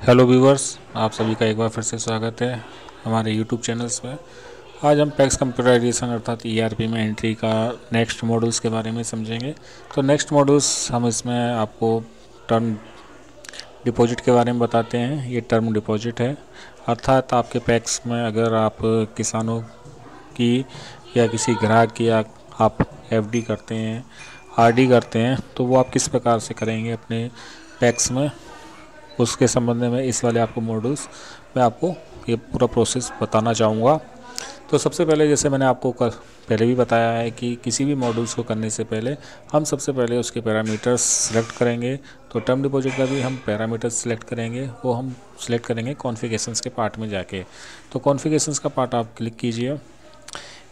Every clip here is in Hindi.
हेलो व्यूवर्स, आप सभी का एक बार फिर से स्वागत है हमारे यूट्यूब चैनल्स पर। आज हम पैक्स कंप्यूटराइजेशन अर्थात ईआरपी में एंट्री का नेक्स्ट मॉड्यूल्स के बारे में समझेंगे। तो नेक्स्ट मॉड्यूल्स हम इसमें आपको टर्म डिपॉजिट के बारे में बताते हैं। ये टर्म डिपॉजिट है, अर्थात आपके पैक्स में अगर आप किसानों की या किसी ग्राहक की आप एफडी करते हैं, आरडी करते हैं, तो वो आप किस प्रकार से करेंगे अपने पैक्स में, उसके संबंध में इस वाले आपको मॉड्यूल्स में आपको ये पूरा प्रोसेस बताना चाहूँगा। तो सबसे पहले, जैसे मैंने आपको पहले भी बताया है कि किसी भी मॉड्यूल्स को करने से पहले हम सबसे पहले उसके पैरामीटर्स सेलेक्ट करेंगे। तो टर्म डिपॉजिट का भी हम पैरामीटर्स सेलेक्ट करेंगे, वो हम सेलेक्ट करेंगे कॉन्फ़िगरेशंस के पार्ट में जाके। तो कॉन्फ़िगरेशंस का पार्ट आप क्लिक कीजिए।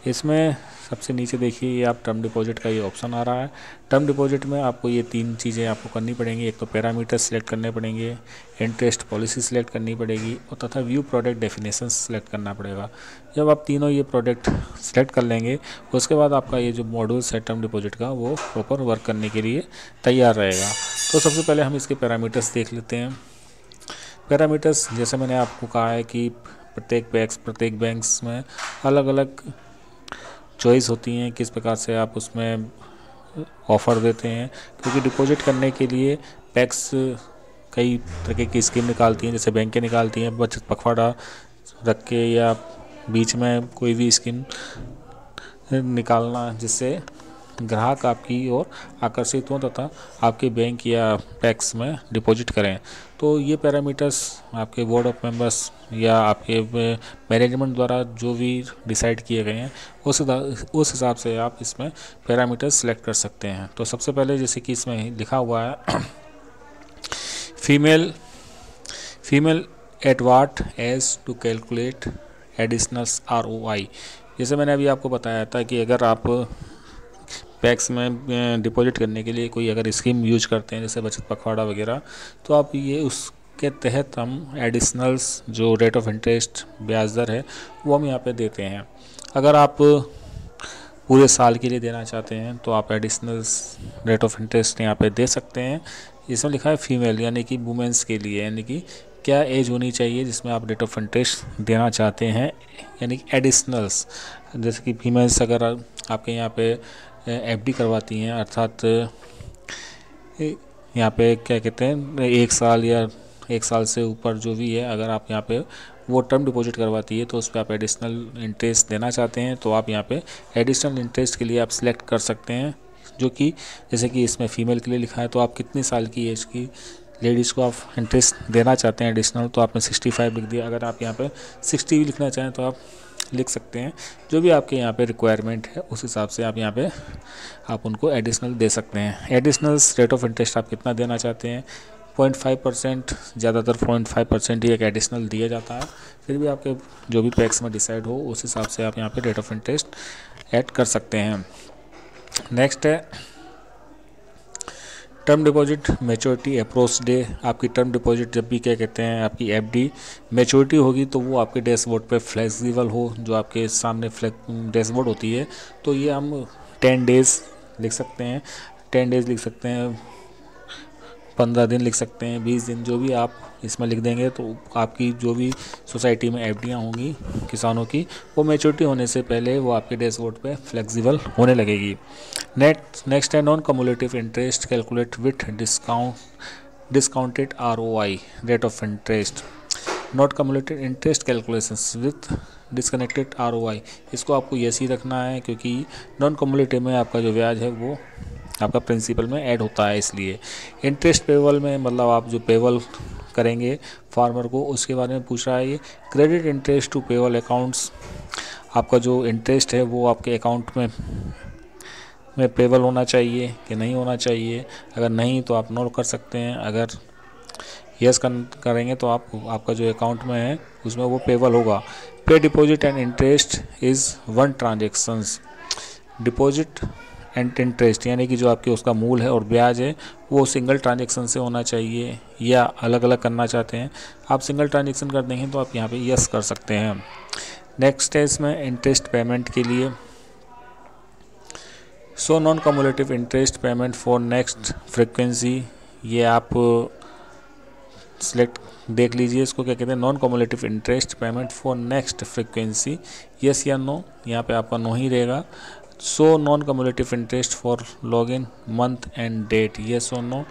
इसमें सबसे नीचे देखिए, ये आप टर्म डिपॉजिट का ये ऑप्शन आ रहा है। टर्म डिपॉजिट में आपको ये तीन चीज़ें आपको करनी पड़ेंगी। एक तो पैरामीटर सेलेक्ट करने पड़ेंगे, इंटरेस्ट पॉलिसी सेलेक्ट करनी पड़ेगी और तथा व्यू प्रोडक्ट डेफिनेशन सेलेक्ट करना पड़ेगा। जब आप तीनों ये प्रोडक्ट सेलेक्ट कर लेंगे, उसके बाद आपका ये जो मॉड्यूल्स है टर्म डिपॉजिट का, वो प्रॉपर वर्क करने के लिए तैयार रहेगा। तो सबसे पहले हम इसके पैरामीटर्स देख लेते हैं। पैरामीटर्स, जैसे मैंने आपको कहा है कि प्रत्येक बैंक्स में अलग अलग चॉइस होती हैं, किस प्रकार से आप उसमें ऑफ़र देते हैं। क्योंकि डिपॉजिट करने के लिए पैक्स कई तरह की स्कीम निकालती हैं, जैसे बैंकें निकालती हैं बचत पखवाड़ा रख के, या बीच में कोई भी स्कीम निकालना जिससे ग्राहक आपकी ओर आकर्षित हों तथा आपके बैंक या पैक्स में डिपॉजिट करें। तो ये पैरामीटर्स आपके बोर्ड ऑफ मेंबर्स या आपके मैनेजमेंट द्वारा जो भी डिसाइड किए गए हैं, उस हिसाब से आप इसमें पैरामीटर्स सेलेक्ट कर सकते हैं। तो सबसे पहले, जैसे कि इसमें लिखा हुआ है female at what age to calculate additionals ROI। जैसे मैंने अभी आपको बताया था कि अगर आप पैक्स में डिपॉजिट करने के लिए कोई अगर स्कीम यूज करते हैं, जैसे बचत पखवाड़ा वगैरह, तो आप ये उसके तहत हम एडिशनल्स जो रेट ऑफ इंटरेस्ट ब्याज दर है वो हम यहाँ पे देते हैं। अगर आप पूरे साल के लिए देना चाहते हैं तो आप एडिशनल्स रेट ऑफ इंटरेस्ट यहाँ पे दे सकते हैं। इसमें लिखा है फीमेल, यानी कि वुमेंस के लिए, यानी कि क्या एज होनी चाहिए जिसमें आप रेट ऑफ इंटरेस्ट देना चाहते हैं, यानी कि एडिशनल्स। जैसे कि फीमेल्स अगर आपके यहाँ पे एफडी करवाती हैं, अर्थात यहाँ पे क्या कहते हैं, एक साल से ऊपर जो भी है, अगर आप यहाँ पे वो टर्म डिपॉजिट करवाती है तो उस पर आप एडिशनल इंटरेस्ट देना चाहते हैं, तो आप यहाँ पे एडिशनल इंटरेस्ट के लिए आप सिलेक्ट कर सकते हैं। जो कि जैसे कि इसमें फ़ीमेल के लिए लिखा है, तो आप कितनी साल की एज की लेडीज़ को आप इंटरेस्ट देना चाहते हैं एडिशनल, तो आपने 65 लिख दिया। अगर आप यहाँ पे 60 भी लिखना चाहें तो आप लिख सकते हैं। जो भी आपके यहाँ पे रिक्वायरमेंट है उस हिसाब से आप यहाँ पे आप उनको एडिशनल दे सकते हैं। एडिशनल्स रेट ऑफ इंटरेस्ट आप कितना देना चाहते हैं, 0.5%, ज़्यादातर 0.5% ही एक एडिशनल दिया जाता है। फिर भी आपके जो भी पैक्स में डिसाइड हो उस हिसाब से आप यहाँ पे रेट ऑफ इंटरेस्ट ऐड कर सकते हैं। नेक्स्ट है term deposit maturity approach day. आपकी टर्म डिपॉजिट जब भी क्या कहते हैं, आपकी एफडी मैच्योरिटी होगी तो वो आपके डैशबोर्ड पे फ्लेक्सिबल हो, जो आपके सामने डैशबोर्ड होती है, तो ये हम 10 डेज़ लिख सकते हैं, 10 डेज़ लिख सकते हैं, 15 दिन लिख सकते हैं, 20 दिन, जो भी आप इसमें लिख देंगे तो आपकी जो भी सोसाइटी में एफडियाँ होंगी किसानों की, वो मैच्योरिटी होने से पहले वो आपके डैशबोर्ड पे फ्लेक्सिबल होने लगेगी। नेक्स्ट है non cumulative interest calculate with discounted ROI rate of interest. Not cumulated interest calculations with disconnected ROI। इसको आपको यस ही रखना है, क्योंकि नॉन कम्युलेटिव में आपका जो ब्याज है वो आपका प्रिंसिपल में ऐड होता है। इसलिए इंटरेस्ट पेबल में, मतलब आप जो पेबल करेंगे फार्मर को, उसके बारे में पूछ रहा है ये। Credit interest to payable accounts, आपका जो इंटरेस्ट है वो आपके अकाउंट में पेबल होना चाहिए कि नहीं होना चाहिए। अगर नहीं तो आप नो कर सकते हैं, अगर यस करेंगे तो आपका जो अकाउंट में है उसमें वो पेबल होगा। पे deposit and interest is one transactions. Deposit and interest, यानी कि जो आपके उसका मूल है और ब्याज है वो सिंगल ट्रांजेक्शन से होना चाहिए, या अलग अलग करना चाहते हैं आप सिंगल ट्रांजेक्शन कर देंगे तो आप यहाँ पे यस कर सकते हैं। नेक्स्ट है इसमें इंटरेस्ट पेमेंट के लिए, so non cumulative interest payment for next frequency. ये आप सिलेक्ट देख लीजिए, इसको क्या कहते हैं, non cumulative interest payment for next frequency, yes या नो, यहाँ पे आपका नो ही रहेगा। So non cumulative interest for login month end date, yes और नो,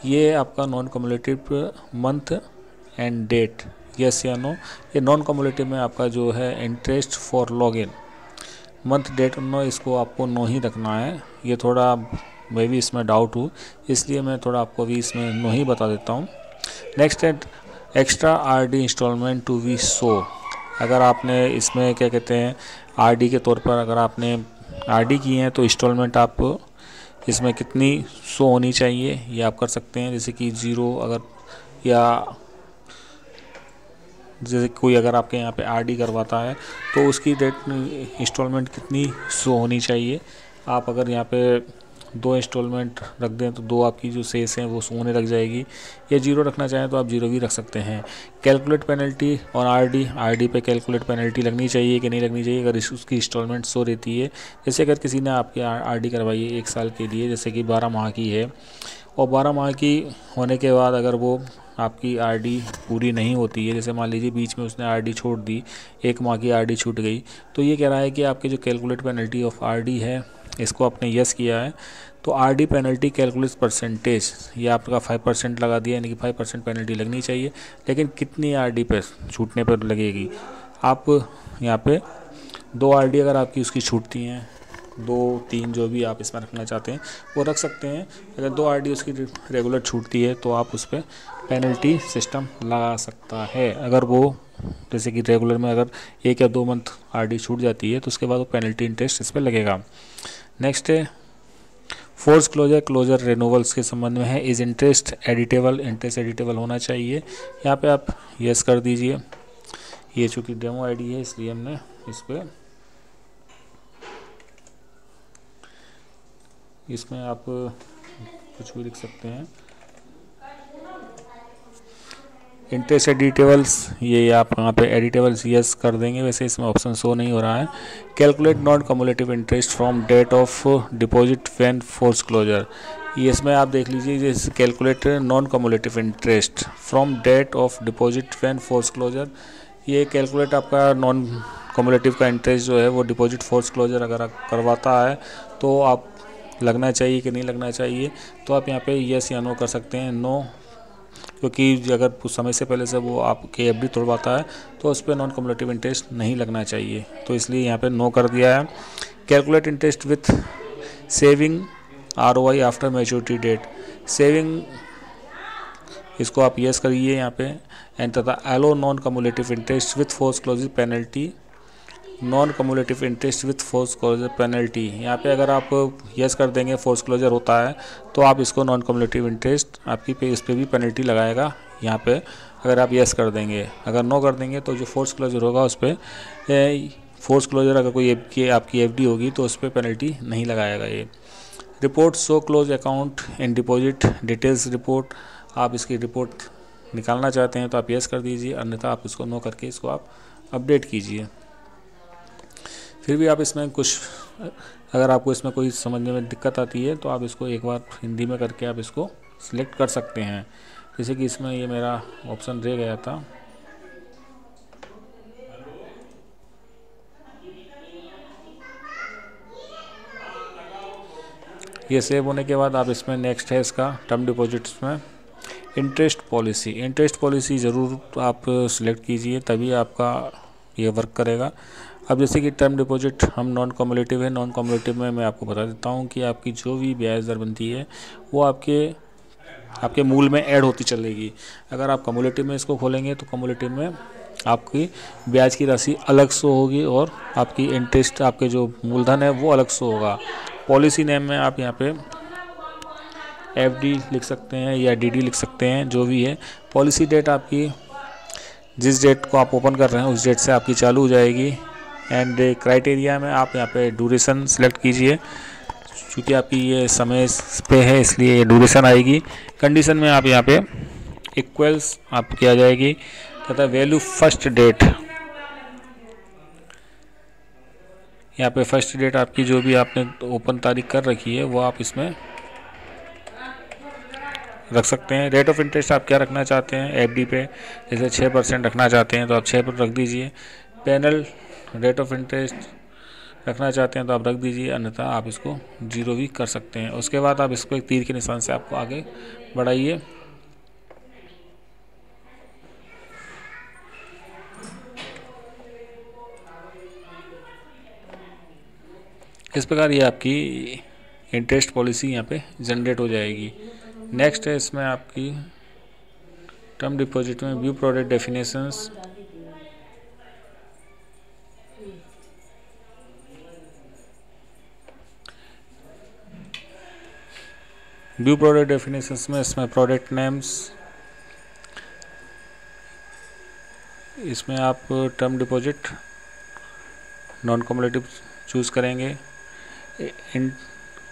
ये आपका non cumulative month end date, yes या नो। ये नॉन कम्युलेटिव में आपका जो है interest for login month date no, इसको आपको नो ही रखना है। ये थोड़ा मैं भी इसमें डाउट हूँ, इसलिए मैं थोड़ा आपको भी इसमें नो ही बता देता हूँ। नेक्स्ट है extra RD installment to be show. अगर आपने इसमें क्या कहते हैं आरडी के तौर पर अगर आपने आरडी की है तो इंस्टॉलमेंट आप इसमें कितनी शो होनी चाहिए ये आप कर सकते हैं। जैसे कि 0 अगर, या जैसे कोई अगर आपके यहाँ पे आरडी करवाता है तो उसकी डेट इंस्टॉलमेंट कितनी शो होनी चाहिए। आप अगर यहाँ पे 2 इंस्टॉलमेंट रख दें तो 2 आपकी जो शेष हैं वो शो होने लग जाएगी, या 0 रखना चाहें तो आप 0 भी रख सकते हैं। कैलकुलेट पेनल्टी और आरडी पे कैलकुलेट पेनल्टी लगनी चाहिए कि नहीं लगनी चाहिए अगर उसकी इंस्टॉलमेंट शो रहती है। जैसे अगर किसी ने आपकी आरडी करवाई है 1 साल के लिए, जैसे कि 12 माह की है, और 12 माह की होने के बाद अगर वो आपकी आरडी पूरी नहीं होती है, जैसे मान लीजिए बीच में उसने आरडी छोड़ दी, 1 माह की आरडी छूट गई, तो ये कह रहा है कि आपकी जो कैलकुलेट पेनल्टी ऑफ आरडी है इसको आपने यस किया है तो आरडी पेनल्टी कैलकुलेट परसेंटेज, ये आपका 5% लगा दिया, यानी कि 5% पेनल्टी लगनी चाहिए। लेकिन कितनी आरडी पे छूटने पर लगेगी, आप यहाँ पे 2 आरडी अगर आपकी उसकी छूटती हैं, 2-3 जो भी आप इसमें रखना चाहते हैं वो रख सकते हैं। अगर 2 आरडी उसकी रेगुलर छूटती है तो आप उस पर पेनल्टी सिस्टम लगा सकता है। अगर वो जैसे कि रेगुलर में अगर 1 या 2 मंथ आरडी छूट जाती है तो उसके बाद वो पेनल्टी इंटरेस्ट इस पर लगेगा। नेक्स्ट है फोर्स क्लोजर रिन्यूअल्स के संबंध में है। Is interest editable, interest editable होना चाहिए, यहाँ पे आप यस कर दीजिए। ये चूँकि डेमो आईडी है इसलिए हमने इस पर, इसमें आप कुछ भी लिख सकते हैं। इंटरेस्ट एडिटेबल्स, ये आप यहाँ पे एडिटेबल्स यस कर देंगे, वैसे इसमें ऑप्शन शो नहीं हो रहा है। Calculate non cumulative interest from date of deposit when force closure, ये इसमें आप देख लीजिए जैसे calculate non cumulative interest from date of deposit when force closure, ये कैलकुलेट आपका नॉन कम्युलेटिव का इंटरेस्ट जो है वो डिपॉजिट फोर्स क्लोजर अगर आप करवाता है तो आप लगना चाहिए कि नहीं लगना चाहिए, तो आप यहाँ पे यस या नो कर सकते हैं। नो, क्योंकि अगर कुछ समय से पहले से वो आपके एफडी तोड़वाता है तो उस पर नॉन कम्युलेटिव इंटरेस्ट नहीं लगना चाहिए, तो इसलिए यहाँ पे नो कर दिया है। Calculate interest with saving ROI after maturity date, saving इसको आप यस करिए यहाँ पे। एंड तथा allow non cumulative interest with force closure penalty, non cumulative interest with force closure penalty, यहाँ पे अगर आप यस कर देंगे फोर्स क्लोजर होता है तो आप इसको नॉन कम्युलेटिव इंटरेस्ट आपकी पे इस पर भी पेनल्टी लगाएगा यहाँ पे, अगर आप यस कर देंगे। अगर नो कर देंगे तो जो फोर्स क्लोजर होगा उस पर, फोर्स क्लोजर अगर कोई आपकी एफडी होगी तो उस पर पेनल्टी नहीं लगाएगा ये। Report show close account in deposit details report, आप इसकी रिपोर्ट निकालना चाहते हैं तो आप यस कर दीजिए, अन्यथा आप इसको नो करके इसको आप अपडेट कीजिए। फिर भी आप इसमें कुछ, अगर आपको इसमें कोई समझने में दिक्कत आती है तो आप इसको एक बार हिंदी में करके आप इसको सिलेक्ट कर सकते हैं। जैसे कि इसमें ये मेरा ऑप्शन रह गया था, ये सेव होने के बाद आप इसमें नेक्स्ट है इसका टर्म डिपॉजिट्स में इंटरेस्ट पॉलिसी, इंटरेस्ट पॉलिसी ज़रूर आप सिलेक्ट कीजिए तभी आपका ये वर्क करेगा। अब जैसे कि टर्म डिपॉजिट हम नॉन कम्युलेटिव है, नॉन कम्युलेटिव में मैं आपको बता देता हूँ कि आपकी जो भी ब्याज दर बनती है वो आपके मूल में ऐड होती चलेगी। अगर आप कम्युलेटिव में इसको खोलेंगे तो कम्युलेटिव में आपकी ब्याज की राशि अलग से होगी और आपकी इंटरेस्ट आपके जो मूलधन है वो अलग से होगा। पॉलिसी नेम में आप यहाँ पे एफडी लिख सकते हैं या डीडी लिख सकते हैं, जो भी है। पॉलिसी डेट आपकी जिस डेट को आप ओपन कर रहे हैं उस डेट से आपकी चालू हो जाएगी। एंड क्राइटेरिया में आप यहाँ पे ड्यूरेशन सेलेक्ट कीजिए, क्योंकि आपकी ये समय पे है इसलिए ये ड्यूरेशन आएगी। कंडीशन में आप यहाँ पे इक्वल्स आप किया जाएगी तथा वैल्यू फर्स्ट डेट, यहाँ पे फर्स्ट डेट आपकी जो भी आपने ओपन तारीख कर रखी है वो आप इसमें रख सकते हैं। रेट ऑफ इंटरेस्ट आप क्या रखना चाहते हैं एफडी पे, जैसे 6% रखना चाहते हैं तो आप 6 पर रख दीजिए। पैनल रेट ऑफ इंटरेस्ट रखना चाहते हैं तो आप रख दीजिए, अन्यथा आप इसको 0 भी कर सकते हैं। उसके बाद आप इसको एक तीर के निशान से आपको आगे बढ़ाइए। इस प्रकार ये आपकी इंटरेस्ट पॉलिसी यहाँ पे जनरेट हो जाएगी। नेक्स्ट है इसमें आपकी टर्म डिपॉजिट में view product definitions. View product definitions में इसमें प्रोडक्ट नेम्स, इसमें आप term deposit non cumulative choose करेंगे।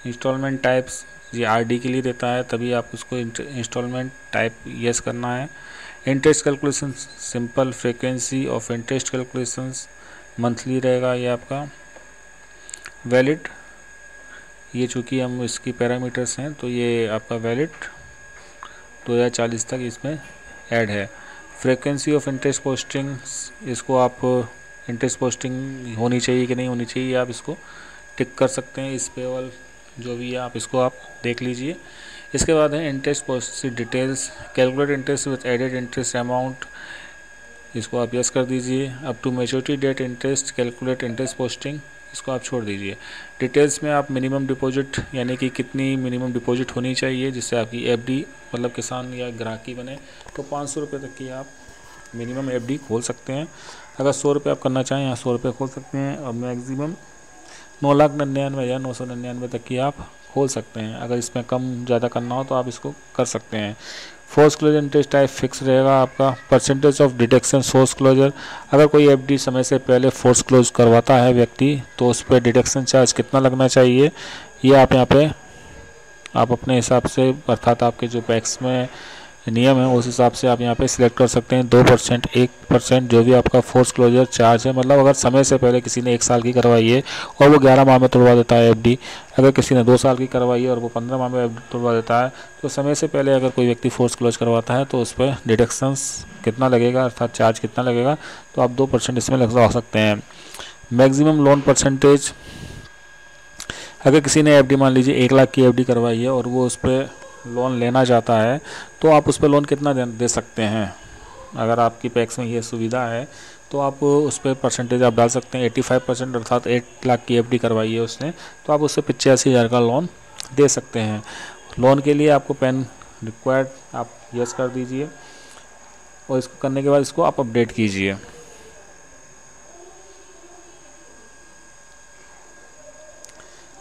इंस्टॉलमेंट टाइप्स ये आरडी के लिए देता है, तभी आप उसको इंस्टॉलमेंट टाइप यस करना है। Interest calculation simple, frequency of interest calculations monthly रहेगा ये आपका। वैलिड, ये चूँकि हम इसकी पैरामीटर्स हैं तो ये आपका वैलिड 2040 तक इसमें ऐड है। फ्रीक्वेंसी ऑफ इंटरेस्ट पोस्टिंग, इसको आप इंटरेस्ट पोस्टिंग होनी चाहिए कि नहीं होनी चाहिए आप इसको टिक कर सकते हैं। इस पेबल जो भी है आप इसको आप देख लीजिए। इसके बाद है interest policy details, calculate interest with added interest amount, इसको आप यस कर दीजिए। Up to maturity date interest calculate interest posting, इसको आप छोड़ दीजिए। डिटेल्स में आप मिनिमम डिपॉजिट यानी कि कितनी मिनिमम डिपॉजिट होनी चाहिए जिससे आपकी एफडी मतलब किसान या ग्राहकी बने, तो 500 रुपये तक की आप मिनिमम एफडी खोल सकते हैं। अगर 100 रुपये आप करना चाहें यहाँ 100 रुपये खोल सकते हैं, और मैक्सिमम 9,99,999 तक की आप खोल सकते हैं। अगर इसमें कम ज़्यादा करना हो तो आप इसको कर सकते हैं। Force closure interest type fix रहेगा आपका। Percentage of deduction force closure, अगर कोई एफडी समय से पहले फोर्स क्लोज करवाता है व्यक्ति तो उस पर डिडक्शन चार्ज कितना लगना चाहिए ये आप यहाँ पे आप अपने हिसाब से, अर्थात आपके जो पैक्स में नियम है उस हिसाब से आप यहाँ पे सिलेक्ट कर सकते हैं। 2%, 1% जो भी आपका फोर्स क्लोजर चार्ज है, मतलब अगर समय से पहले किसी ने 1 साल की करवाई है और वो 11 माह में तोड़वा देता है एफडी, अगर किसी ने 2 साल की करवाई है और वो 15 माह में एफडी तोड़वा देता है, तो समय से पहले अगर कोई व्यक्ति फोर्स क्लोज करवाता है तो उस पर डिडक्शंस कितना लगेगा, अर्थात चार्ज कितना लगेगा, तो आप 2% इसमें लगा सकते हैं। मैक्सिमम लोन परसेंटेज, अगर किसी ने एफडी मान लीजिए 1 लाख की एफडी करवाई है और वो उस पर लोन लेना चाहता है तो आप उस पर लोन कितना दे सकते हैं। अगर आपकी पैक्स में ये सुविधा है तो आप उस पर परसेंटेज आप डाल सकते हैं 85%, अर्थात 1 लाख की एफडी करवाई है उसने तो आप उससे 85,000 का लोन दे सकते हैं। लोन के लिए आपको पैन रिक्वायर्ड आप यस कर दीजिए, और इसको करने के बाद इसको आप अपडेट कीजिए।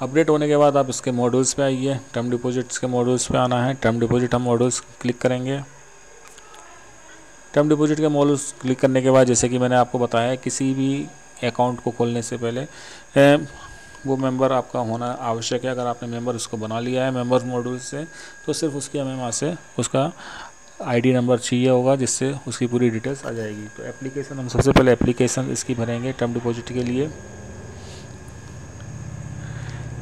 अपडेट होने के बाद आप इसके मॉड्यूल्स पे आइए, टर्म डिपॉजिट्स के मॉड्यूल्स पे आना है। टर्म डिपॉजिट हम मॉड्यूल्स क्लिक करेंगे। टर्म डिपॉजिट के मॉड्यूल्स क्लिक करने के बाद जैसे कि मैंने आपको बताया किसी भी अकाउंट को खोलने से पहले वो मेंबर आपका होना आवश्यक है। अगर आपने मेंबर उसको बना लिया है मेंबर मॉड्यूल से तो सिर्फ उसकी हमें वहाँ से उसका आईडी नंबर चाहिए होगा जिससे उसकी पूरी डिटेल्स आ जाएगी। तो एप्लीकेशन हम सबसे पहले एप्लीकेशन इसकी भरेंगे टर्म डिपॉजिट के लिए।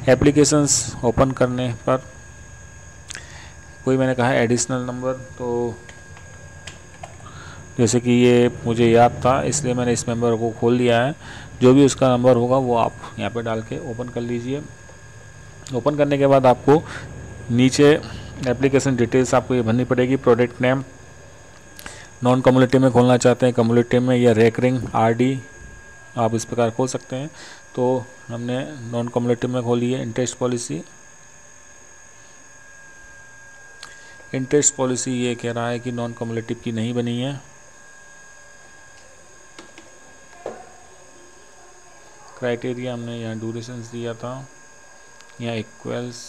एप्लीकेशंस ओपन करने पर कोई मैंने कहा एडिशनल नंबर, तो जैसे कि ये मुझे याद था इसलिए मैंने इस नंबर को खोल लिया है। जो भी उसका नंबर होगा वो आप यहाँ पे डाल के ओपन कर लीजिए। ओपन करने के बाद आपको नीचे एप्लीकेशन डिटेल्स आपको ये भरनी पड़ेगी। प्रोडक्ट नेम, नॉन कम्युलेटिव में खोलना चाहते हैं, कम्युलेटिव में या रेकरिंग आरडी आप इस प्रकार खोल सकते हैं। तो हमने नॉन कम्युलेटिव में खोली है। इंटरेस्ट पॉलिसी, इंटरेस्ट पॉलिसी ये कह रहा है कि नॉन कम्युलेटिव की नहीं बनी है। क्राइटेरिया हमने यहाँ ड्यूरेशंस दिया था, यहाँ इक्वल्स,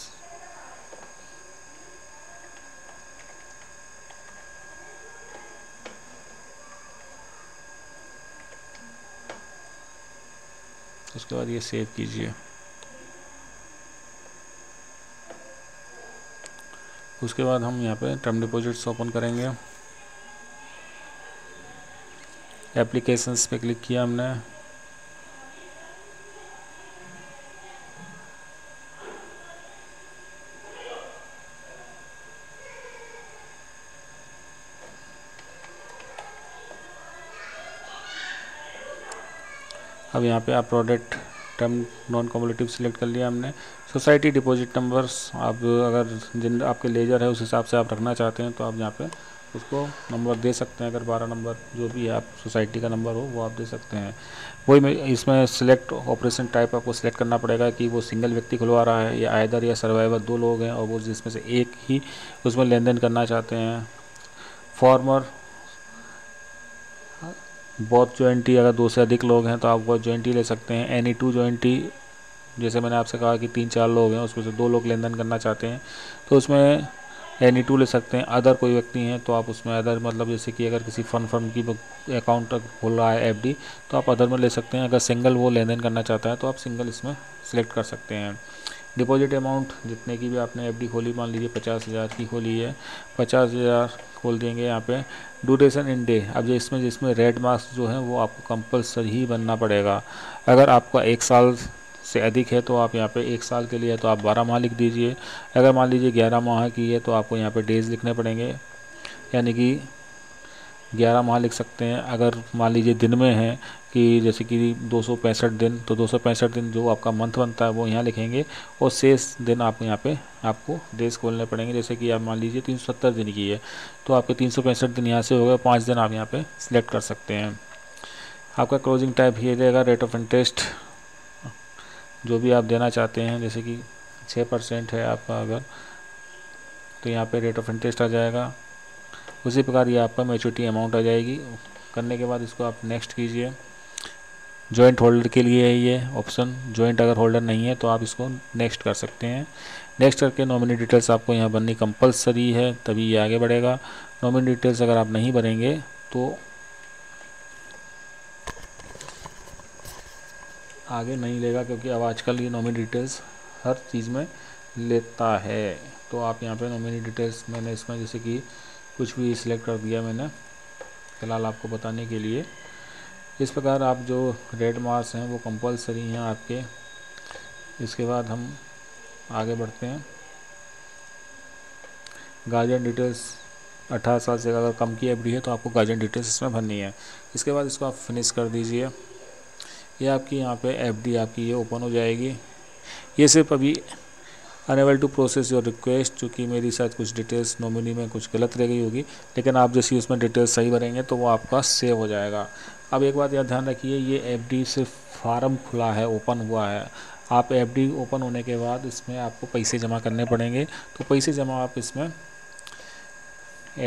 उसके बाद ये सेव कीजिए। उसके बाद हम यहाँ पे टर्म डिपॉजिट्स ओपन करेंगे। एप्लीकेशंस पे क्लिक किया हमने। अब यहाँ पे आप product term non cumulative select कर लिया हमने। सोसाइटी डिपॉजिट नंबर्स, आप अगर जिन आपके लेजर है उस हिसाब से आप रखना चाहते हैं तो आप यहाँ पे उसको नंबर दे सकते हैं। अगर 12 नंबर जो भी है आप सोसाइटी का नंबर हो वो आप दे सकते हैं। वही में इसमें सिलेक्ट ऑपरेशन टाइप आपको सिलेक्ट करना पड़ेगा कि वो सिंगल व्यक्ति खुलवा रहा है या आइदर या सर्वाइवर 2 लोग हैं और वो जिसमें से एक ही उसमें लेन देन करना चाहते हैं। फॉर्मर बहुत जॉइंटी, अगर 2 से अधिक लोग हैं तो आप बहुत जॉइंटी ले सकते हैं। एनी टू जॉइंटी, जैसे मैंने आपसे कहा कि 3-4 लोग हैं उसमें से 2 लोग लेन देन करना चाहते हैं तो उसमें एनी टू ले सकते हैं। अदर कोई व्यक्ति हैं तो आप उसमें अदर, मतलब जैसे कि अगर किसी फंड फर्म की अकाउंट खोल रहा है एफडी तो आप अदर में ले सकते हैं। अगर सिंगल वो लेन देन करना चाहता है तो आप सिंगल इसमें सिलेक्ट कर सकते हैं। डिपॉजिट अमाउंट जितने की भी आपने एफडी खोली, मान लीजिए 50,000 की खोली है, 50,000 खोल देंगे यहाँ पे। ड्यूरेशन इन डे, अब जिसमें जिसमें रेड मार्क्स जो है वो आपको कंपलसरी ही बनना पड़ेगा। अगर आपका 1 साल से अधिक है तो आप यहाँ पे 1 साल के लिए है तो आप 12 माह लिख दीजिए। अगर मान लीजिए 11 माह की है तो आपको यहाँ पे डेज़ लिखने पड़ेंगे, यानी कि 11 माह लिख सकते हैं। अगर मान लीजिए दिन में है कि जैसे कि 265 दिन, तो 265 दिन जो आपका मंथ बनता है वो यहाँ लिखेंगे और शेष दिन आप यहाँ पे आपको डेज खोलने पड़ेंगे। जैसे कि आप मान लीजिए 370 दिन की है तो आपके 365 दिन यहाँ से हो गए, 5 दिन आप यहाँ पे सिलेक्ट कर सकते हैं। आपका क्लोजिंग टाइप ये रहेगा रेट ऑफ इंटरेस्ट, जो भी आप देना चाहते हैं, जैसे कि 6% है आपका अगर, तो यहाँ पे रेट ऑफ इंटरेस्ट आ जाएगा। उसी प्रकार ये आपका मैच्योरिटी अमाउंट आ जाएगी। करने के बाद इसको आप नेक्स्ट कीजिए। जॉइंट होल्डर के लिए है ये ऑप्शन, जॉइंट अगर होल्डर नहीं है तो आप इसको नेक्स्ट कर सकते हैं। नेक्स्ट करके नॉमिनी डिटेल्स आपको यहाँ भरनी कंपलसरी है, तभी ये आगे बढ़ेगा। नॉमिनी डिटेल्स अगर आप नहीं भरेंगे तो आगे नहीं लेगा, क्योंकि अब आजकल ये नॉमिनी डिटेल्स हर चीज़ में लेता है। तो आप यहाँ पे नॉमिनी डिटेल्स, मैंने इसमें जैसे कि कुछ भी सिलेक्ट कर दिया मैंने फ़िलहाल आपको बताने के लिए। इस प्रकार आप जो रेड मार्क्स हैं वो कंपलसरी हैं आपके। इसके बाद हम आगे बढ़ते हैं। गार्जियन डिटेल्स 18 साल से अगर कम की एफडी है तो आपको गार्जियन डिटेल्स इसमें भरनी है। इसके बाद इसको आप फिनिश कर दीजिए। ये आपकी यहाँ पे एफडी आपकी ये ओपन हो जाएगी। ये सिर्फ अभी enable to process your request, चूँकि मेरी शायद कुछ डिटेल्स नॉमिनी में कुछ गलत रह गई होगी, लेकिन आप जैसे उसमें डिटेल्स सही भरेंगे तो वो आपका सेव हो जाएगा। अब एक बात याद ध्यान रखिए, ये एफडी सिर्फ फार्म खुला है, ओपन हुआ है। आप एफडी ओपन होने के बाद इसमें आपको पैसे जमा करने पड़ेंगे, तो पैसे जमा आप इसमें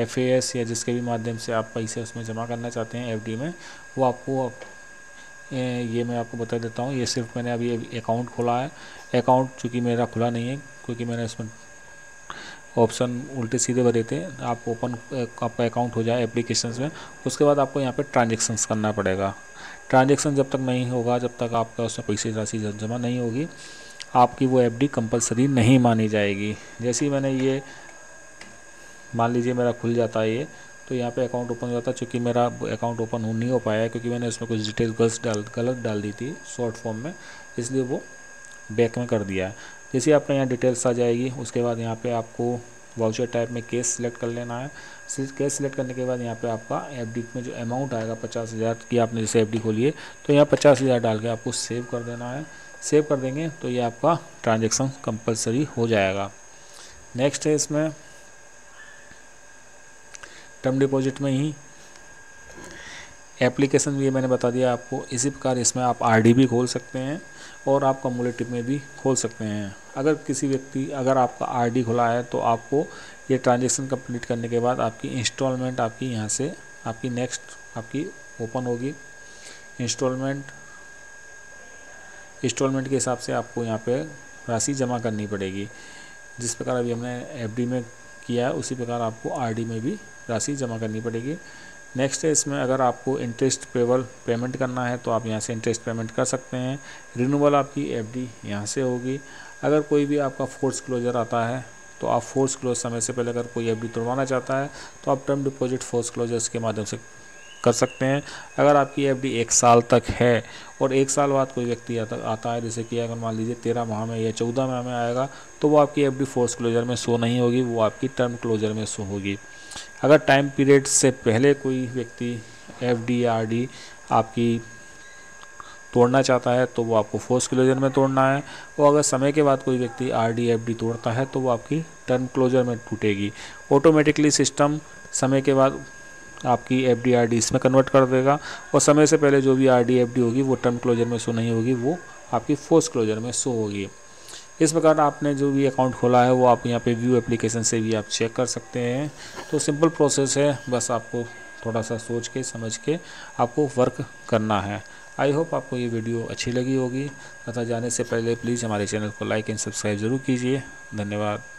FAS या जिसके भी माध्यम से आप पैसे उसमें जमा करना चाहते हैं एफडी में, वो आपको ये मैं आपको बता देता हूँ। ये सिर्फ मैंने अभी अकाउंट खोला है। अकाउंट चूँकि मेरा खुला नहीं है, क्योंकि मैंने इसमें ऑप्शन उल्टे सीधे भरे थे। आप ओपन आपका अकाउंट हो जाए एप्लीकेशंस में, उसके बाद आपको यहाँ पे ट्रांजेक्शन्स करना पड़ेगा। ट्रांजेक्शन जब तक नहीं होगा, जब तक आपका उसमें पैसे राशि जमा नहीं होगी, आपकी वो एफडी कंपलसरी नहीं मानी जाएगी। जैसे ही मैंने ये मान लीजिए मेरा खुल जाता है ये, तो यहाँ पे अकाउंट ओपन हो जाता है। चूँकि मेरा अकाउंट ओपन नहीं हो पाया है क्योंकि मैंने उसमें कुछ डिटेल गलत डाल दी थी शॉर्ट फॉर्म में, इसलिए वो बैक में कर दिया है। जैसे आपका यहाँ डिटेल्स आ जाएगी, उसके बाद यहाँ पे आपको वाउचर टाइप में केस सिलेक्ट कर लेना है। केस सिलेक्ट करने के बाद यहाँ पे आपका एफडी में जो अमाउंट आएगा 50,000 की, आपने जैसे एफडी खोली है तो यहाँ 50,000 डाल के आपको सेव कर देना है। सेव कर देंगे तो ये आपका ट्रांजेक्शन कंपलसरी हो जाएगा। नेक्स्ट है इसमें टर्म डिपॉजिट में ही एप्लीकेशन भी, ये मैंने बता दिया आपको। इसी प्रकार इसमें आप आरडी भी खोल सकते हैं और आप कम्युलेटिव में भी खोल सकते हैं। अगर किसी व्यक्ति, अगर आपका आरडी खुला है तो आपको ये ट्रांजेक्शन कंप्लीट करने के बाद आपकी इंस्टॉलमेंट आपकी यहाँ से आपकी नेक्स्ट आपकी ओपन होगी। इंस्टॉलमेंट के हिसाब से आपको यहाँ पे राशि जमा करनी पड़ेगी। जिस प्रकार अभी हमने एफडी में किया है उसी प्रकार आपको आरडी में भी राशि जमा करनी पड़ेगी। नेक्स्ट है इसमें अगर आपको इंटरेस्ट पेमेंट करना है तो आप यहाँ से इंटरेस्ट पेमेंट कर सकते हैं। रिन्यूअल आपकी एफडी यहाँ से होगी। अगर कोई भी आपका फोर्स क्लोजर आता है तो आप फोर्स क्लोज समय से पहले अगर कोई एफडी तोड़वाना चाहता है तो आप टर्म डिपॉजिट फोर्स क्लोजर्स के माध्यम से कर सकते हैं। अगर आपकी एफडी 1 साल तक है और 1 साल बाद कोई व्यक्ति आता है, जैसे कि अगर मान लीजिए 13 माह में या 14 माह में आएगा, तो वो आपकी एफडी फोर्स क्लोजर में शो नहीं होगी, वो आपकी टर्म क्लोजर में शो होगी। अगर टाइम पीरियड से पहले कोई व्यक्ति एफडी या आरडी आपकी तोड़ना चाहता है तो वो आपको फोर्स क्लोजर में तोड़ना है। और अगर समय के बाद कोई व्यक्ति आरडी एफडी तोड़ता है तो वो आपकी टर्म क्लोजर में टूटेगी। ऑटोमेटिकली सिस्टम समय के बाद आपकी एफडी आरडी इसमें कन्वर्ट कर देगा, और समय से पहले जो भी आरडी एफडी होगी वो टर्म क्लोजर में शो नहीं होगी, वो आपकी फोर्स क्लोजर में शो होगी। इस प्रकार आपने जो भी अकाउंट खोला है वो आप यहाँ पे व्यू एप्लीकेशन से भी आप चेक कर सकते हैं। तो सिंपल प्रोसेस है, बस आपको थोड़ा सा सोच के समझ के आपको वर्क करना है। आई होप आपको ये वीडियो अच्छी लगी होगी, तथा जाने से पहले प्लीज़ हमारे चैनल को लाइक एंड सब्सक्राइब ज़रूर कीजिए। धन्यवाद।